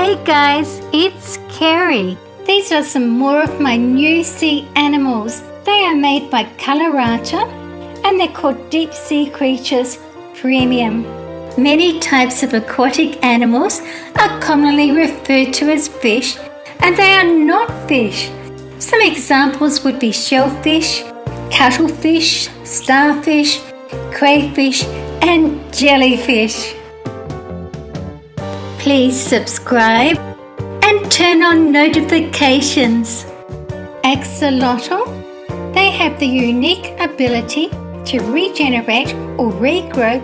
Hey guys, it's Kerry. These are some more of my new sea animals. They are made by Colorata and they're called deep sea creatures premium. Many types of aquatic animals are commonly referred to as fish, and they are not fish. Some examples would be shellfish, cuttlefish, starfish, crayfish and jellyfish. Please subscribe and turn on notifications. Axolotl, they have the unique ability to regenerate or regrow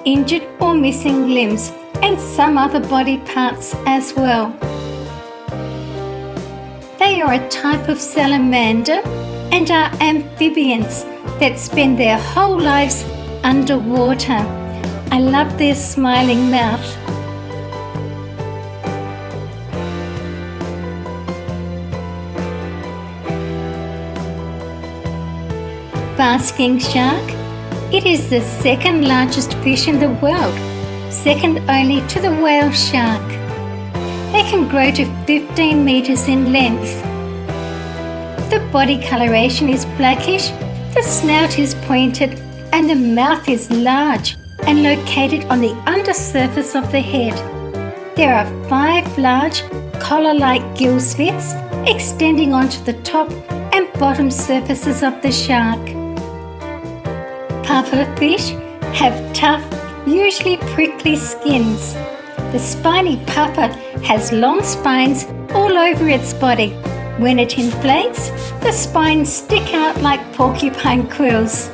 injured or missing limbs and some other body parts as well. They are a type of salamander and are amphibians that spend their whole lives underwater. I love their smiling mouth. Basking shark. It is the second largest fish in the world, second only to the whale shark. They can grow to 15 meters in length. The body coloration is blackish, the snout is pointed, and the mouth is large and located on the undersurface of the head. There are 5 large collar-like gill slits extending onto the top and bottom surfaces of the shark. Pufferfish have tough, usually prickly skins. The spiny puffer has long spines all over its body. When it inflates, the spines stick out like porcupine quills.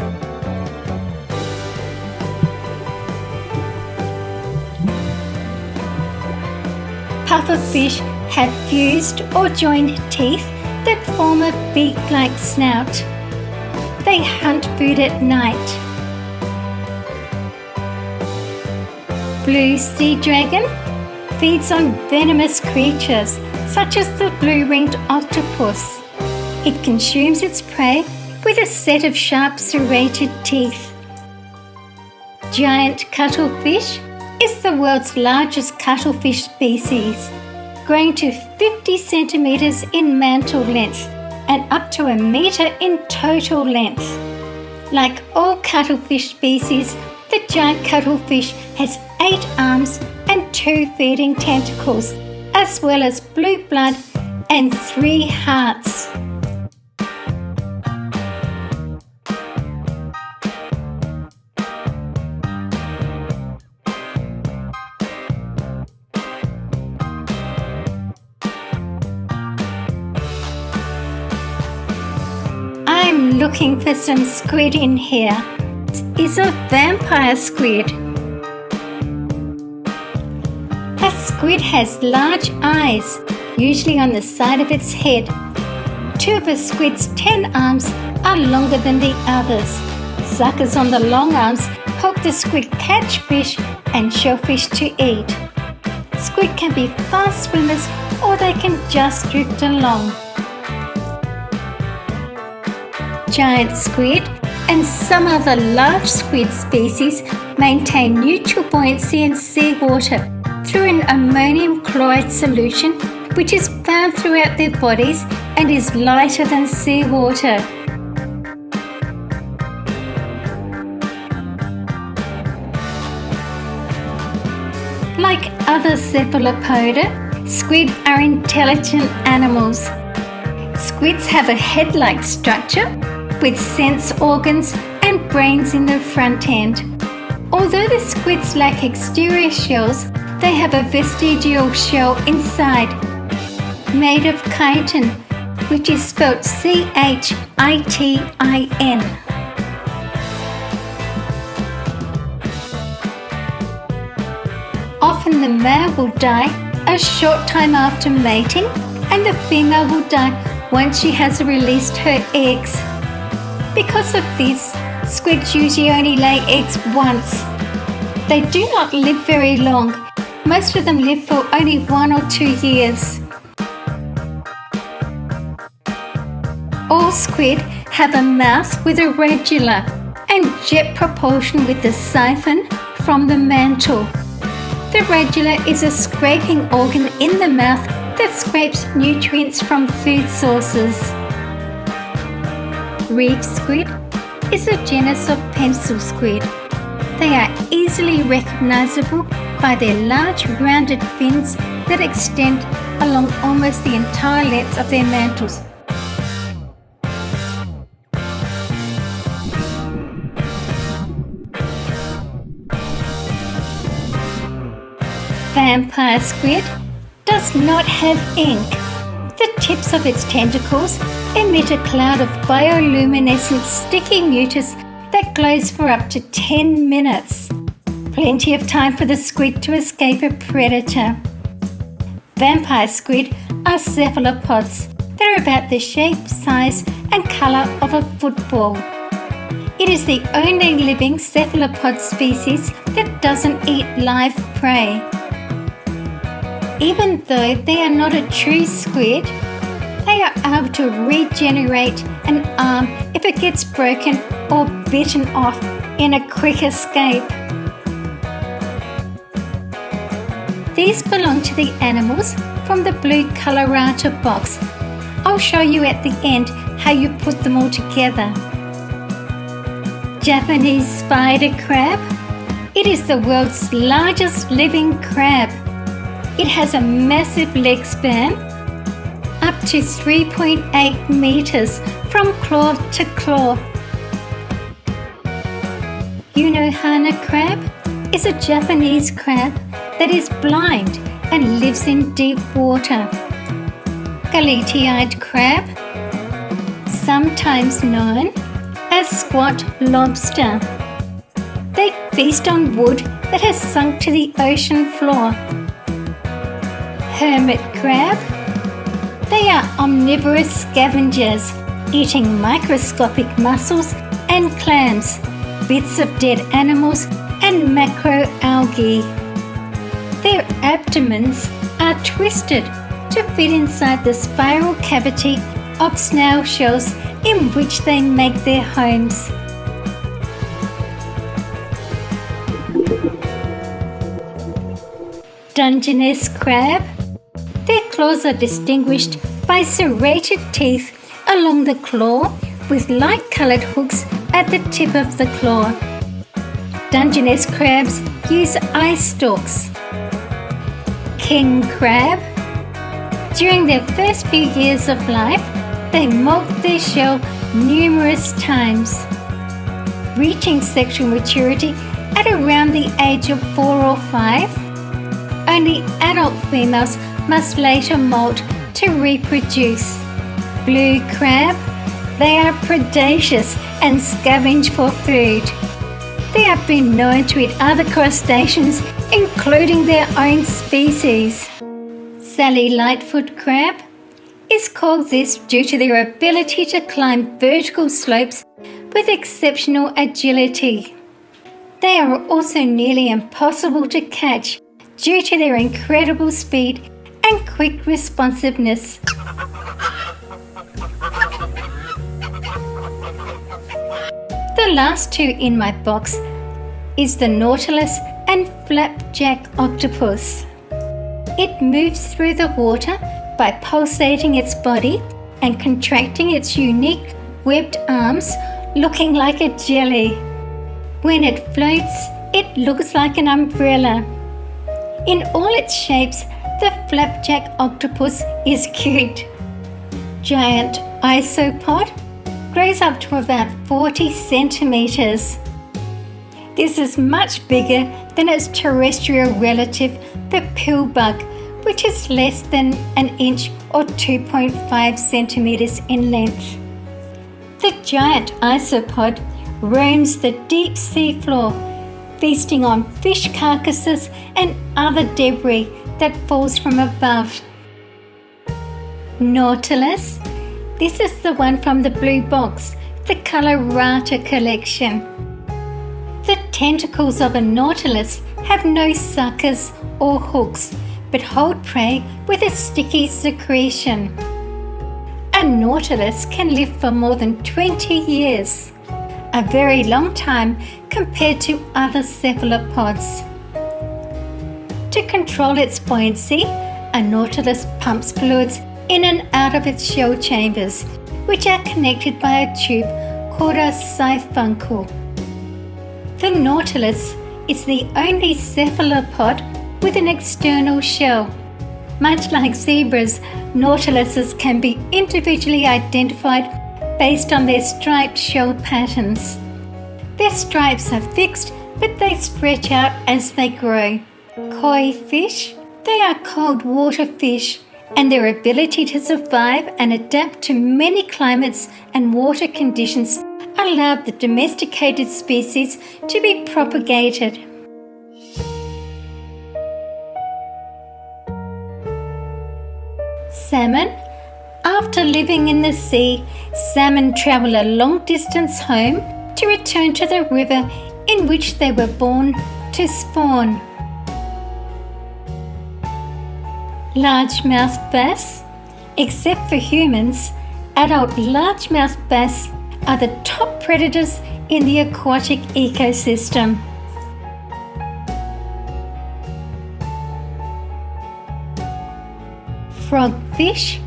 Pufferfish have fused or joined teeth that form a beak-like snout. They hunt food at night. Blue sea dragon feeds on venomous creatures such as the blue-ringed octopus. It consumes its prey with a set of sharp serrated teeth. Giant cuttlefish is the world's largest cuttlefish species, growing to 50 centimeters in mantle length and up to 1 meter in total length. Like all cuttlefish species, the giant cuttlefish has 8 arms and 2 feeding tentacles, as well as blue blood and 3 hearts. I'm looking for some squid in here. This is a vampire squid. A squid has large eyes, usually on the side of its head. 2 of a squid's 10 arms are longer than the others. Suckers on the long arms help the squid catch fish and shellfish to eat. Squid can be fast swimmers or they can just drift along. Giant squid and some other large squid species maintain neutral buoyancy in seawater through an ammonium chloride solution which is found throughout their bodies and is lighter than seawater. Like other cephalopoda, squid are intelligent animals. Squids have a head-like structure with sense organs and brains in the front end. Although the squids lack exterior shells, they have a vestigial shell inside, made of chitin, which is spelled chitin. Often the male will die a short time after mating, and the female will die once she has released her eggs. Because of this, squids usually only lay eggs once. They do not live very long. Most of them live for only 1 or 2 years. All squid have a mouth with a radula and jet propulsion with the siphon from the mantle. The radula is a scraping organ in the mouth that scrapes nutrients from food sources. Reef squid is a genus of pencil squid. They are easily recognizable by their large rounded fins that extend along almost the entire length of their mantles. Vampire squid does not have ink. The tips of its tentacles emit a cloud of bioluminescent sticky mucus that glows for up to 10 minutes. Plenty of time for the squid to escape a predator. Vampire squid are cephalopods. They're about the shape, size and colour of a football. It is the only living cephalopod species that doesn't eat live prey. Even though they are not a true squid, they are able to regenerate an arm if it gets broken or bitten off in a quick escape. These belong to the animals from the blue colorata box. I'll show you at the end how you put them all together. Japanese spider crab. It is the world's largest living crab. It has a massive leg span, up to 3.8 meters from claw to claw. Unohana crab is a Japanese crab that is blind and lives in deep water. Galatea-eyed crab, sometimes known as squat lobster. They feast on wood that has sunk to the ocean floor. Hermit crab. They are omnivorous scavengers, eating microscopic mussels and clams, bits of dead animals and macroalgae. Their abdomens are twisted to fit inside the spiral cavity of snail shells in which they make their homes. Dungeness crab. Their claws are distinguished by serrated teeth along the claw with light-coloured hooks at the tip of the claw. Dungeness crabs use eye stalks. King crab. During their first few years of life, they molt their shell numerous times, reaching sexual maturity at around the age of 4 or 5. Only adult females must later molt to reproduce. Blue crab. They are predaceous and scavenge for food. They have been known to eat other crustaceans, including their own species. Sally Lightfoot crab is called this due to their ability to climb vertical slopes with exceptional agility. They are also nearly impossible to catch due to their incredible speed and quick responsiveness. The last two in my box is the nautilus and flapjack octopus. It moves through the water by pulsating its body and contracting its unique webbed arms, looking like a jelly. When it floats, it looks like an umbrella. In all its shapes, the flapjack octopus is cute. Giant isopod grows up to about 40 centimeters. This is much bigger than its terrestrial relative, the pillbug, which is less than an inch or 2.5 centimeters in length. The giant isopod roams the deep sea floor, feasting on fish carcasses and other debris that falls from above. Nautilus. This is the one from the blue box, the colorata collection. The tentacles of a nautilus have no suckers or hooks, but hold prey with a sticky secretion. A nautilus can live for more than 20 years, a very long time compared to other cephalopods. To control its buoyancy, a nautilus pumps fluids in and out of its shell chambers, which are connected by a tube called a siphuncle. The nautilus is the only cephalopod with an external shell. Much like zebras, nautiluses can be individually identified based on their striped shell patterns. Their stripes are fixed, but they stretch out as they grow. Koi fish, they are cold water fish, and their ability to survive and adapt to many climates and water conditions allowed the domesticated species to be propagated. Salmon. After living in the sea, salmon travel a long distance home to return to the river in which they were born to spawn. Largemouth bass. Except for humans, adult largemouth bass are the top predators in the aquatic ecosystem. Frogfish.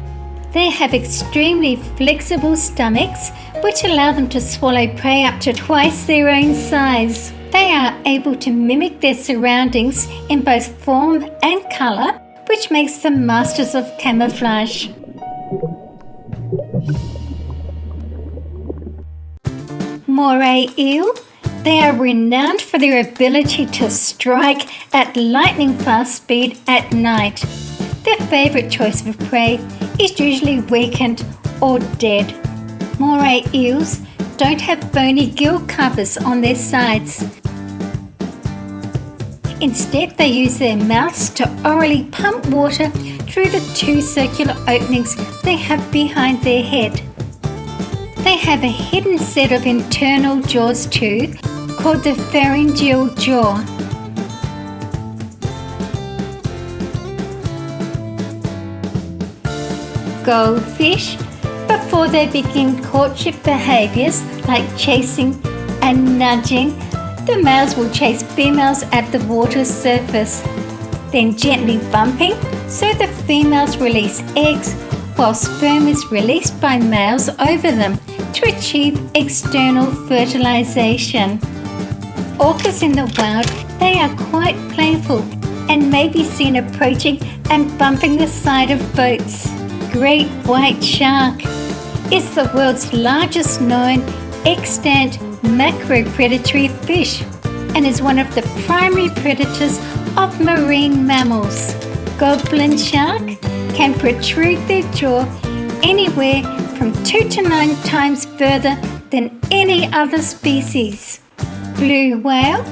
They have extremely flexible stomachs which allow them to swallow prey up to twice their own size. They are able to mimic their surroundings in both form and colour, which makes them masters of camouflage. Moray eel. They are renowned for their ability to strike at lightning fast speed at night. Their favourite choice of prey is usually weakened or dead. Moray eels don't have bony gill covers on their sides. Instead, they use their mouths to orally pump water through the two circular openings they have behind their head. They have a hidden set of internal jaws too, called the pharyngeal jaw. Goldfish. Before they begin courtship behaviours like chasing and nudging, the males will chase females at the water's surface, then gently bumping so the females release eggs while sperm is released by males over them to achieve external fertilisation. Orcas in the wild, they are quite playful and may be seen approaching and bumping the side of boats. Great white shark is the world's largest known extant macropredatory fish and is one of the primary predators of marine mammals. Goblin shark can protrude their jaw anywhere from 2 to 9 times further than any other species. Blue whale.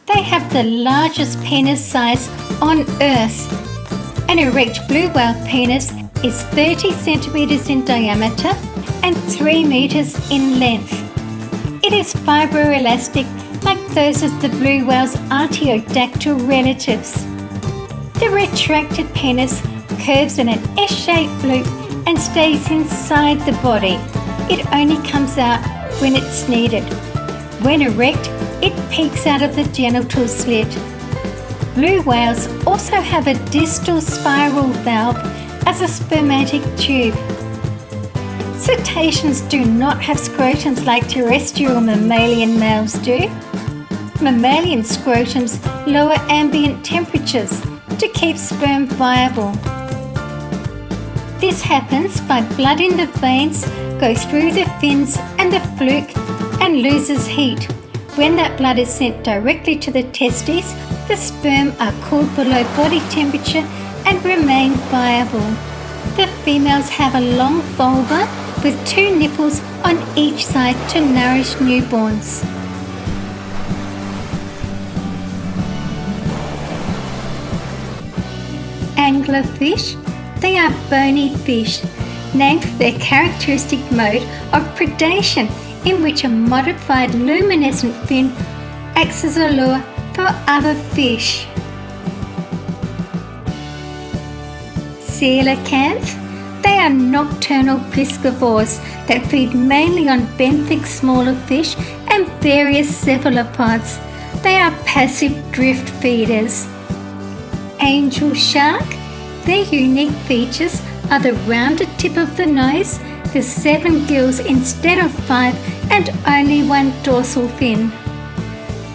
They have the largest penis size on Earth. An erect blue whale penis is 30 centimetres in diameter and 3 metres in length. It is fibroelastic like those of the blue whale's artiodactyl relatives. The retracted penis curves in an S-shaped loop and stays inside the body. It only comes out when it's needed. When erect, it peeks out of the genital slit. Blue whales also have a distal spiral valve as a spermatic tube. Cetaceans do not have scrotums like terrestrial mammalian males do. Mammalian scrotums lower ambient temperatures to keep sperm viable. This happens by blood in the veins goes through the fins and the fluke and loses heat. When that blood is sent directly to the testes, the sperm are cooled below body temperature and remain viable. The females have a long vulva with 2 nipples on each side to nourish newborns. Anglerfish. They are bony fish, named for their characteristic mode of predation in which a modified luminescent fin acts as a lure for other fish. Coelacanths. They are nocturnal piscivores that feed mainly on benthic smaller fish and various cephalopods. They are passive drift feeders. angel shark. Their unique features are the rounded tip of the nose, the 7 gills instead of 5, and only 1 dorsal fin.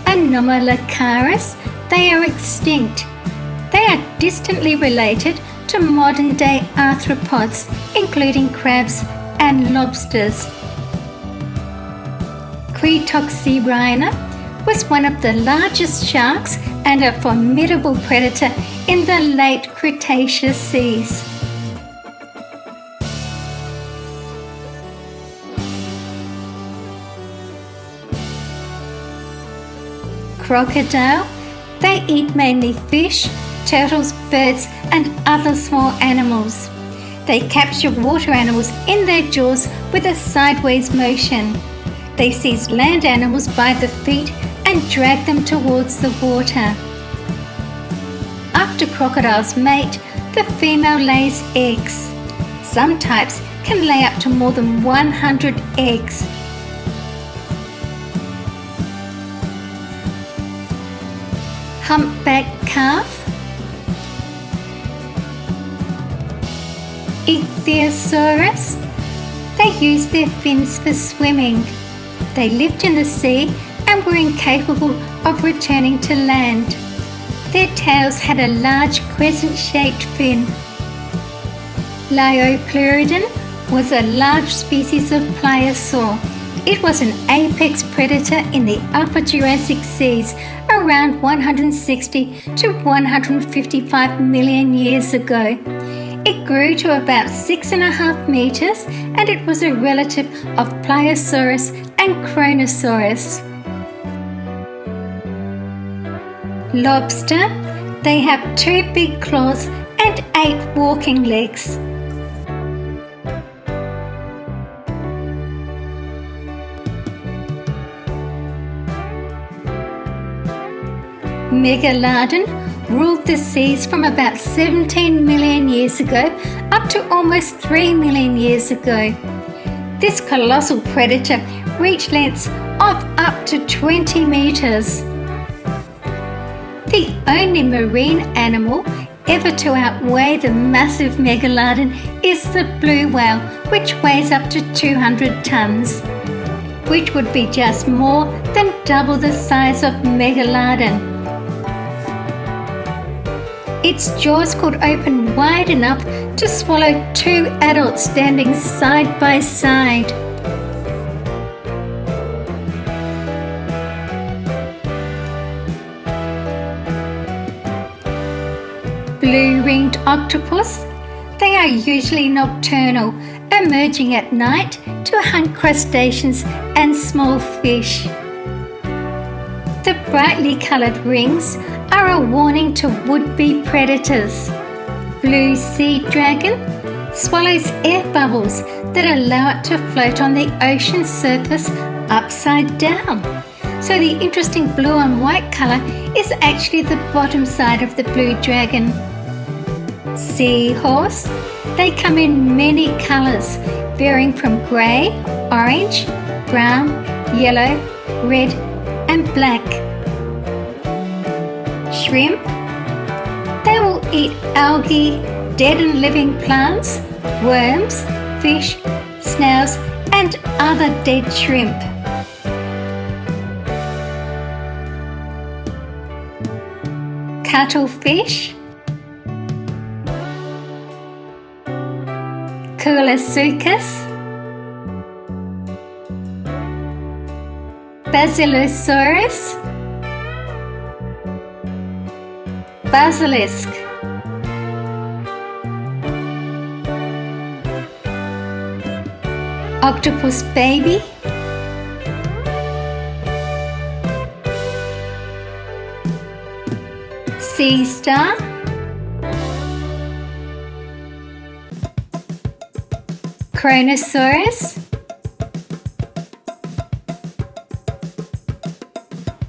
Anomalocaris, they are extinct. They are distantly related to modern-day arthropods, including crabs and lobsters. Cretoxyrhina was one of the largest sharks and a formidable predator in the late Cretaceous seas. Crocodile, they eat mainly fish, turtles, birds, and other small animals. They capture water animals in their jaws with a sideways motion. They seize land animals by the feet and drag them towards the water. After crocodiles mate, the female lays eggs. Some types can lay up to more than 100 eggs. Humpback calf, Ichthyosaurus, they use their fins for swimming. They lived in the sea and were incapable of returning to land. Their tails had a large crescent-shaped fin. Liopleurodon was a large species of pliosaur. It was an apex predator in the Upper Jurassic seas around 160 to 155 million years ago. It grew to about 6.5 meters and it was a relative of Pliosaurus and Kronosaurus. Lobster, they have 2 big claws and 8 walking legs. Megalodon ruled the seas from about 17 million years ago up to almost 3 million years ago. This colossal predator reached lengths of up to 20 meters. The only marine animal ever to outweigh the massive megalodon is the blue whale, which weighs up to 200 tons, which would be just more than double the size of megalodon. Its jaws could open wide enough to swallow 2 adults standing side by side. Blue-ringed octopus, they are usually nocturnal, emerging at night to hunt crustaceans and small fish. The brightly coloured rings are a warning to would-be predators. Blue sea dragon swallows air bubbles that allow it to float on the ocean surface upside down. So the interesting blue and white colour is actually the bottom side of the blue dragon. Seahorse, they come in many colours, varying from grey, orange, brown, yellow, red and black. Shrimp, they will eat algae, dead and living plants, worms, fish, snails and other dead shrimp. Cuttlefish, Coelursuchus, Basilosaurus, Basilisk, Octopus baby, Sea star, Kronosaurus,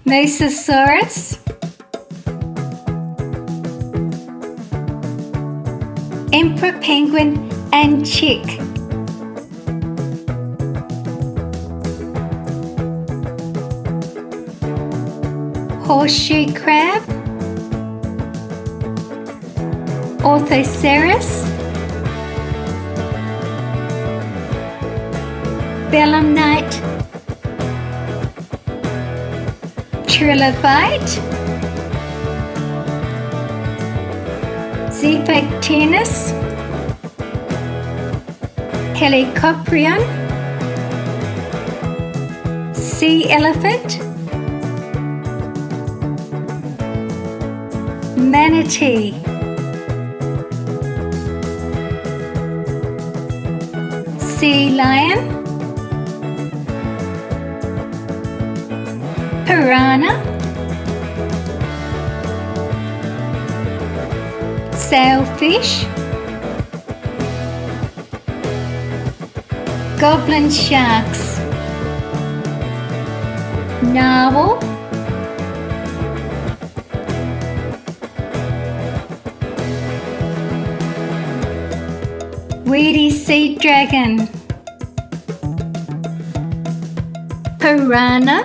Mosasaurus, Emperor penguin and chick, Horseshoe crab, Orthoceras, belemnite, trilobite, Zephactinus, Helicoprion, sea elephant, manatee, sea lion, piranha, sailfish, goblin sharks, narwhal, weedy sea dragon, piranha.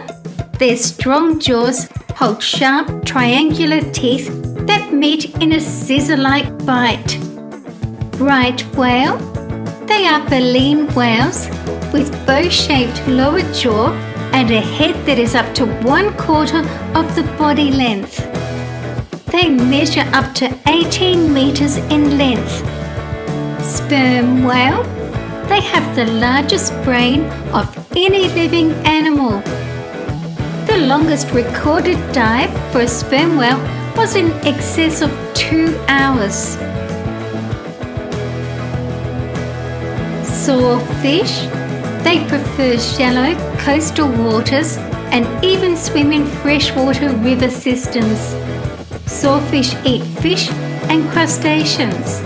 Their strong jaws hold sharp triangular teeth that meet in a scissor-like bite. Right whale. They are baleen whales with bow-shaped lower jaw and a head that is up to 1/4 of the body length. They measure up to 18 meters in length. Sperm whale. They have the largest brain of any living animal. The longest recorded dive for a sperm whale was in excess of 2 hours. Sawfish. They prefer shallow coastal waters and even swim in freshwater river systems. Sawfish eat fish and crustaceans.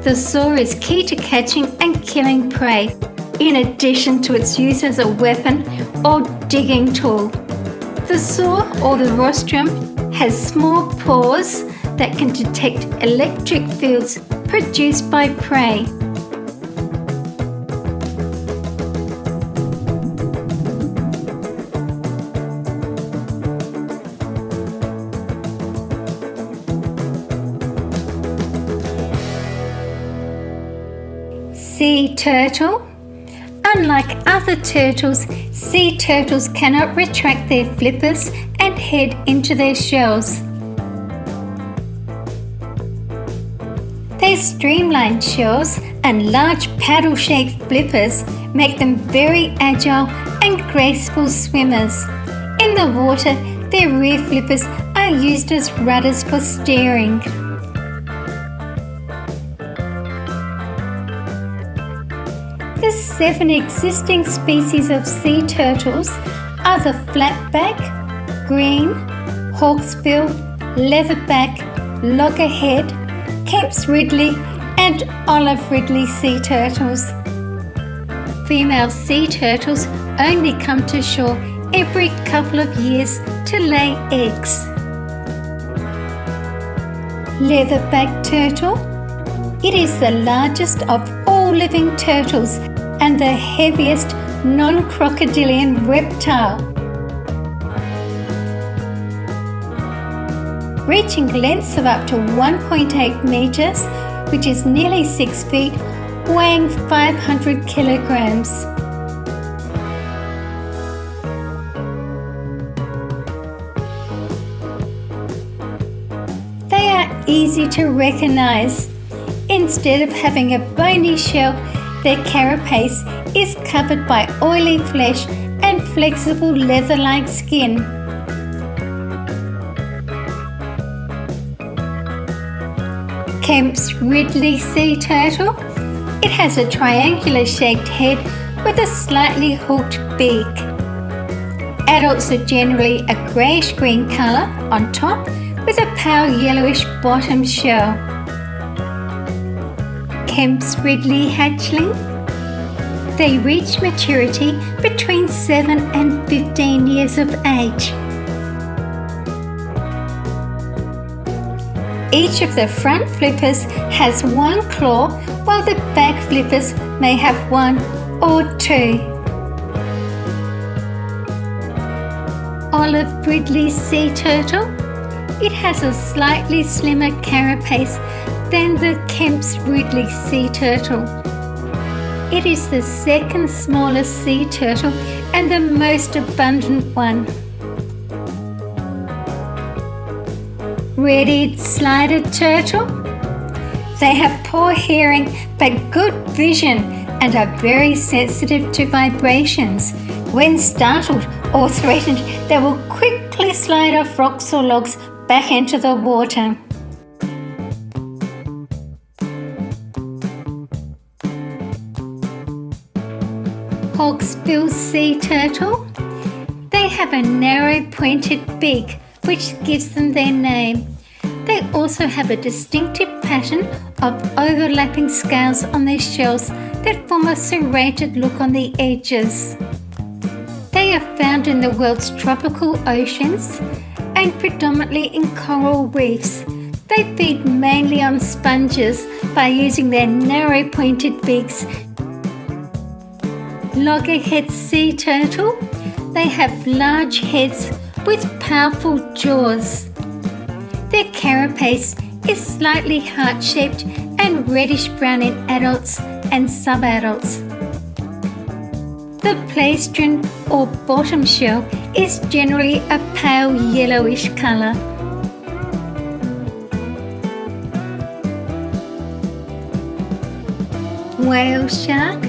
The saw is key to catching and killing prey, in addition to its use as a weapon or digging tool. The saw or the rostrum has small pores that can detect electric fields produced by prey. Sea turtle. Unlike other turtles, sea turtles cannot retract their flippers and head into their shells. Their streamlined shells and large paddle-shaped flippers make them very agile and graceful swimmers. In the water, their rear flippers are used as rudders for steering. The 7 existing species of sea turtles are the flatback, green, hawksbill, leatherback, loggerhead, Kemp's Ridley and olive ridley sea turtles. Female sea turtles only come to shore every couple of years to lay eggs. Leatherback turtle. It is the largest of all living turtles and the heaviest non-crocodilian reptile. Reaching lengths of up to 1.8 meters, which is nearly 6 feet, weighing 500 kilograms. They are easy to recognize. Instead of having a bony shell, their carapace is covered by oily flesh and flexible leather-like skin. Kemp's Ridley sea turtle. It has a triangular-shaped head with a slightly hooked beak. Adults are generally a greyish-green colour on top with a pale yellowish bottom shell. Kemp's Ridley hatchling. They reach maturity between 7 and 15 years of age. Each of the front flippers has 1 claw, while the back flippers may have 1 or 2. Olive Ridley sea turtle. It has a slightly slimmer carapace Then the Kemp's Ridley sea turtle. It is the second smallest sea turtle and the most abundant one. Red-eared slider turtle. They have poor hearing but good vision and are very sensitive to vibrations. When startled or threatened, they will quickly slide off rocks or logs back into the water. Hawksbill sea turtle. They have a narrow pointed beak which gives them their name. They also have a distinctive pattern of overlapping scales on their shells that form a serrated look on the edges. They are found in the world's tropical oceans and predominantly in coral reefs. They feed mainly on sponges by using their narrow pointed beaks. Loggerhead sea turtle. They have large heads with powerful jaws. Their carapace is slightly heart-shaped and reddish-brown in adults and subadults. The plastrine or bottom shell is generally a pale yellowish colour. Whale shark.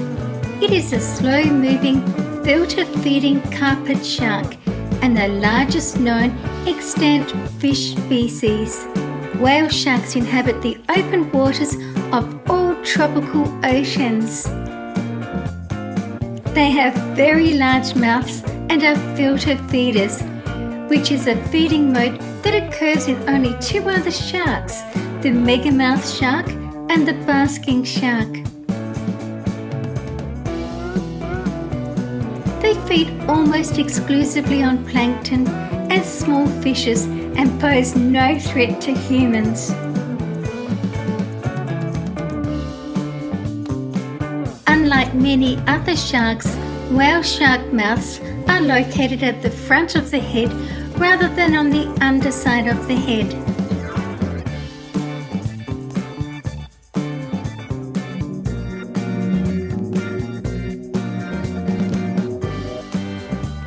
It is a slow-moving, filter-feeding carpet shark and the largest known extant fish species. Whale sharks inhabit the open waters of all tropical oceans. They have very large mouths and are filter feeders, which is a feeding mode that occurs in only two other sharks, the megamouth shark and the basking shark. They feed almost exclusively on plankton and small fishes and pose no threat to humans. Unlike many other sharks, whale shark mouths are located at the front of the head rather than on the underside of the head.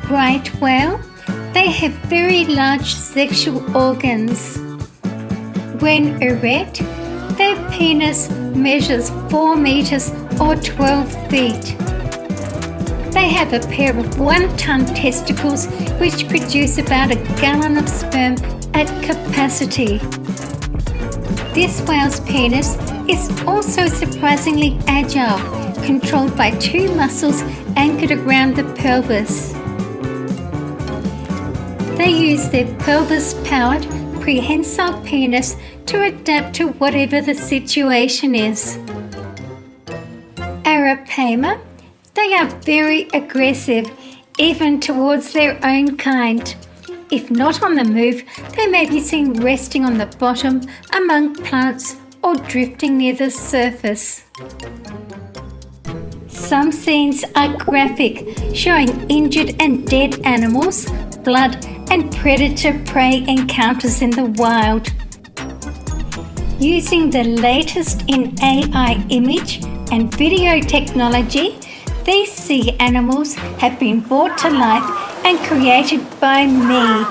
Right whale. They have very large sexual organs. When erect, their penis measures 4 meters or 12 feet. They have a pair of 1-ton testicles which produce about a gallon of sperm at capacity. This whale's penis is also surprisingly agile, controlled by 2 muscles anchored around the pelvis. They use their pelvis-powered prehensile penis to adapt to whatever the situation is. Arapaima. They are very aggressive, even towards their own kind. If not on the move, they may be seen resting on the bottom among plants or drifting near the surface. Some scenes are graphic, showing injured and dead animals, blood and predator-prey encounters in the wild. Using the latest in AI image and video technology, these sea animals have been brought to life and created by me.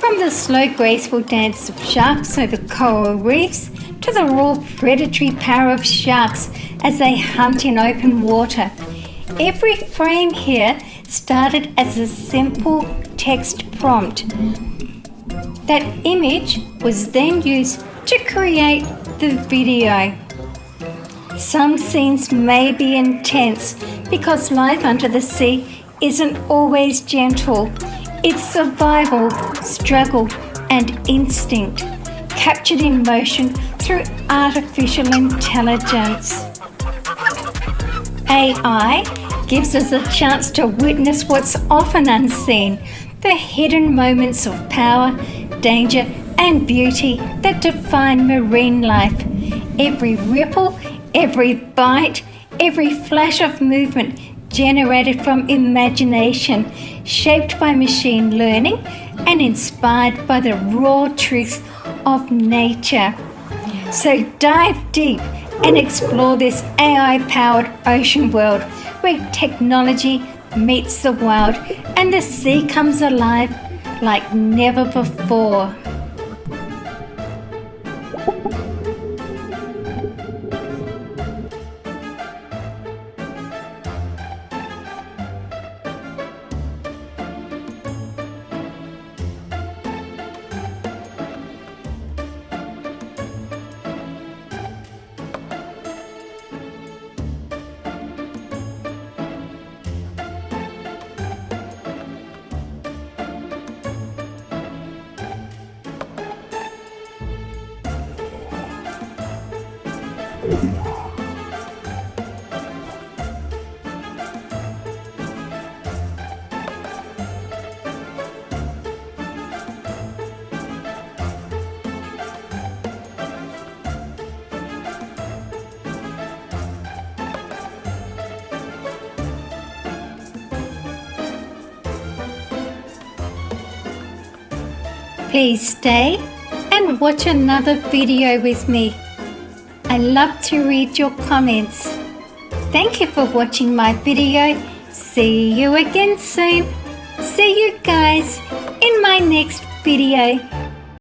From the slow, graceful dance of sharks over coral reefs to the raw predatory power of sharks as they hunt in open water. Every frame here started as a simple text prompt. That image was then used to create the video. Some scenes may be intense because life under the sea isn't always gentle. It's survival, struggle, and instinct, captured in motion through artificial intelligence. AI gives us a chance to witness what's often unseen, the hidden moments of power, danger, and beauty that define marine life. Every ripple, every bite, every flash of movement generated from imagination, shaped by machine learning and inspired by the raw truth of nature. So dive deep and explore this AI-powered ocean world where technology meets the wild and the sea comes alive like never before. Please stay and watch another video with me. I love to read your comments. Thank you for watching my video. See you again soon. See you guys in my next video.